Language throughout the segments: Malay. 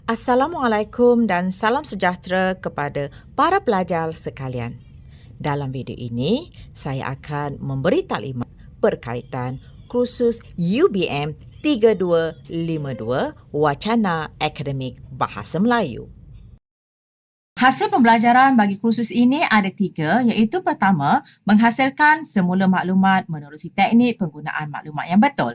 Assalamualaikum dan salam sejahtera kepada para pelajar sekalian. Dalam video ini, saya akan memberi taklimat berkaitan kursus UBM 3252 Wacana Akademik Bahasa Melayu. Hasil pembelajaran bagi kursus ini ada 3, iaitu pertama, menghasilkan semula maklumat menerusi teknik penggunaan maklumat yang betul.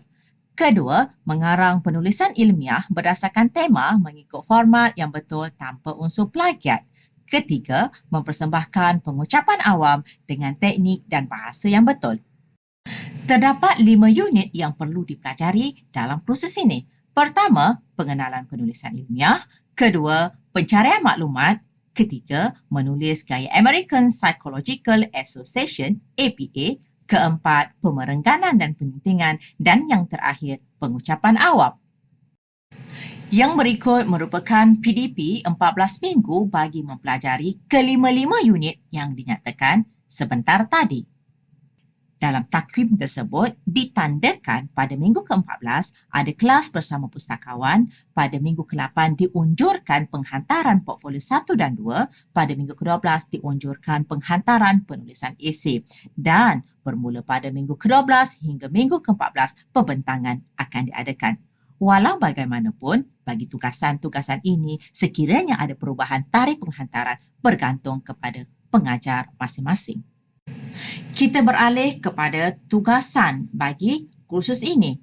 Kedua, mengarang penulisan ilmiah berdasarkan tema mengikut format yang betul tanpa unsur plagiat. Ketiga, mempersembahkan pengucapan awam dengan teknik dan bahasa yang betul. Terdapat 5 unit yang perlu dipelajari dalam kursus ini. Pertama, pengenalan penulisan ilmiah. Kedua, pencarian maklumat. Ketiga, menulis gaya American Psychological Association (APA). Keempat, pemerengganan dan penyuntingan. Dan yang terakhir, pengucapan awam. Yang berikut merupakan PDP 14 minggu bagi mempelajari kelima-lima unit yang dinyatakan sebentar tadi. Dalam takvim tersebut, ditandakan pada minggu ke-14 ada kelas bersama pustakawan, pada minggu ke-8 diunjurkan penghantaran portfolio 1 dan 2, pada minggu ke-12 diunjurkan penghantaran penulisan esei dan bermula pada minggu ke-12 hingga minggu ke-14 pembentangan akan diadakan. Walau bagaimanapun, bagi tugasan-tugasan ini sekiranya ada perubahan tarikh penghantaran bergantung kepada pengajar masing-masing. Kita beralih kepada tugasan bagi kursus ini.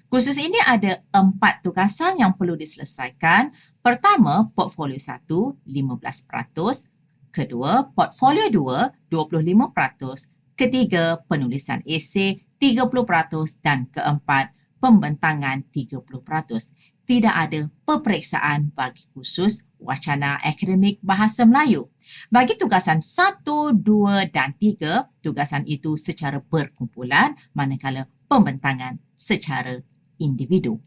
Kursus ini ada 4 tugasan yang perlu diselesaikan. Pertama, portfolio 1, 15%. Kedua, portfolio 2, 25%. Ketiga, penulisan esei, 30%. Dan keempat, pembentangan 30%. Tidak ada peperiksaan bagi kursus Wacana Akademik Bahasa Melayu. Bagi tugasan 1, 2 dan 3, tugasan itu secara berkumpulan, manakala pembentangan secara individu.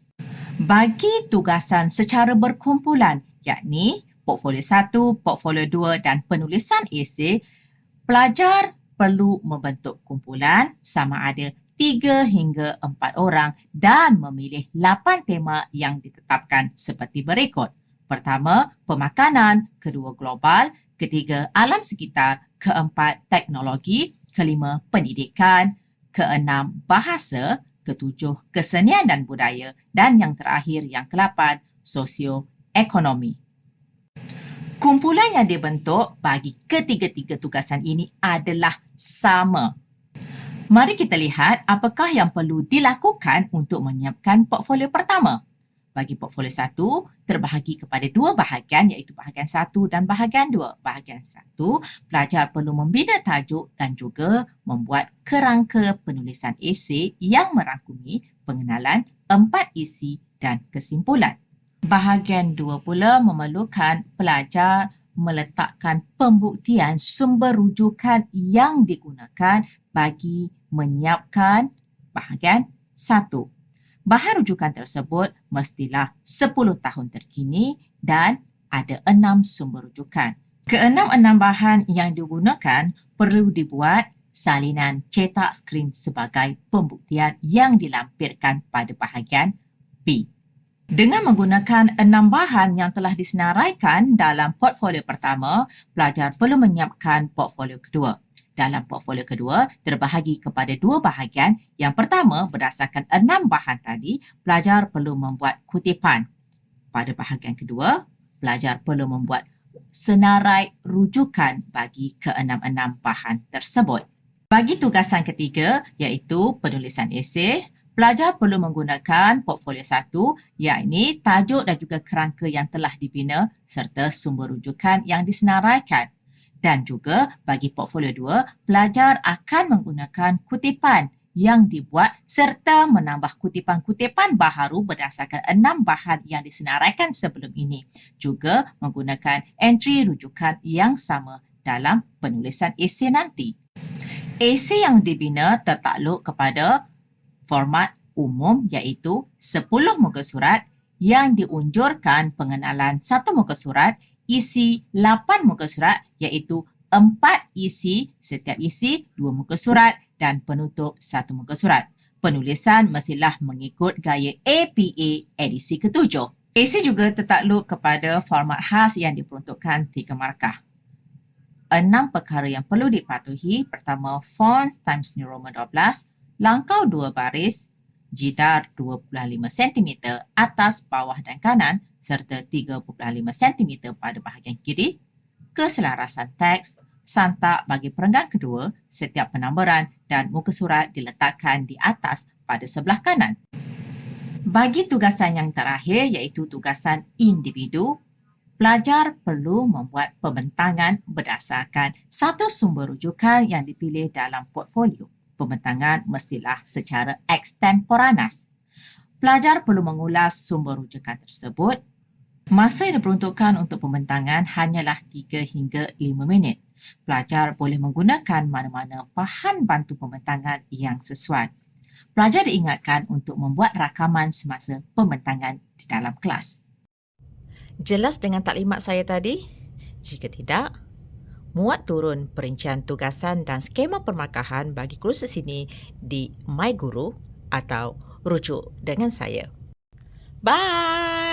Bagi tugasan secara berkumpulan, yakni portfolio 1, portfolio 2 dan penulisan esei, pelajar perlu membentuk kumpulan sama ada 3 hingga 4 orang dan memilih 8 tema yang ditetapkan seperti berikut. Pertama, pemakanan. Kedua, global. Ketiga, alam sekitar. Keempat, teknologi. Kelima, pendidikan. Keenam, bahasa. Ketujuh, kesenian dan budaya. Dan yang terakhir, yang ke-8, sosioekonomi. Kumpulan yang dibentuk bagi ketiga-tiga tugasan ini adalah sama. Mari kita lihat apakah yang perlu dilakukan untuk menyiapkan portfolio pertama. Bagi portfolio 1, terbahagi kepada 2 bahagian iaitu bahagian 1 dan bahagian 2. Bahagian 1, pelajar perlu membina tajuk dan juga membuat kerangka penulisan esei yang merangkumi pengenalan 4 isi dan kesimpulan. Bahagian 2 pula memerlukan pelajar meletakkan pembuktian sumber rujukan yang digunakan bagi menyiapkan bahagian 1. Bahan rujukan tersebut mestilah 10 tahun terkini dan ada 6 sumber rujukan. Keenam-enam bahan yang digunakan perlu dibuat salinan cetak skrin sebagai pembuktian yang dilampirkan pada bahagian B. Dengan menggunakan 6 bahan yang telah disenaraikan dalam portfolio pertama, pelajar perlu menyiapkan portfolio kedua. Dalam portfolio kedua, terbahagi kepada 2 bahagian. Yang pertama, berdasarkan 6 bahan tadi, pelajar perlu membuat kutipan. Pada bahagian kedua, pelajar perlu membuat senarai rujukan bagi ke-6 bahan tersebut. Bagi tugasan ketiga, iaitu penulisan esei, pelajar perlu menggunakan portfolio 1, yakni tajuk dan juga kerangka yang telah dibina serta sumber rujukan yang disenaraikan. Dan juga bagi portfolio 2, pelajar akan menggunakan kutipan yang dibuat serta menambah kutipan-kutipan baharu berdasarkan 6 bahan yang disenaraikan sebelum ini. Juga menggunakan entry rujukan yang sama dalam penulisan esei nanti. Esei yang dibina tertakluk kepada format umum iaitu 10 muka surat yang diunjurkan pengenalan 1 muka surat, isi 8 muka surat iaitu 4 isi, setiap isi 2 muka surat dan penutup 1 muka surat. Penulisan mestilah mengikut gaya APA edisi ke-7. Esei juga tertakluk kepada format khas yang diperuntukkan 3 markah. 6 perkara yang perlu dipatuhi. Pertama, font Times New Roman 12, langkau 2 baris, jidar 2.5 cm atas, bawah dan kanan serta 3.5 cm pada bahagian kiri, keselarasan teks, santak bagi perenggan kedua, setiap penambaran dan muka surat diletakkan di atas pada sebelah kanan. Bagi tugasan yang terakhir iaitu tugasan individu, pelajar perlu membuat pembentangan berdasarkan satu sumber rujukan yang dipilih dalam portfolio. Pembentangan mestilah secara extemporaneous. Pelajar perlu mengulas sumber rujukan tersebut. Masa yang diperuntukkan untuk pembentangan hanyalah 3 hingga 5 minit. Pelajar boleh menggunakan mana-mana bahan bantu pembentangan yang sesuai. Pelajar diingatkan untuk membuat rakaman semasa pembentangan di dalam kelas. Jelas dengan taklimat saya tadi? Jika tidak, muat turun perincian tugasan dan skema permarkahan bagi kursus ini di MyGuru atau rujuk dengan saya. Bye!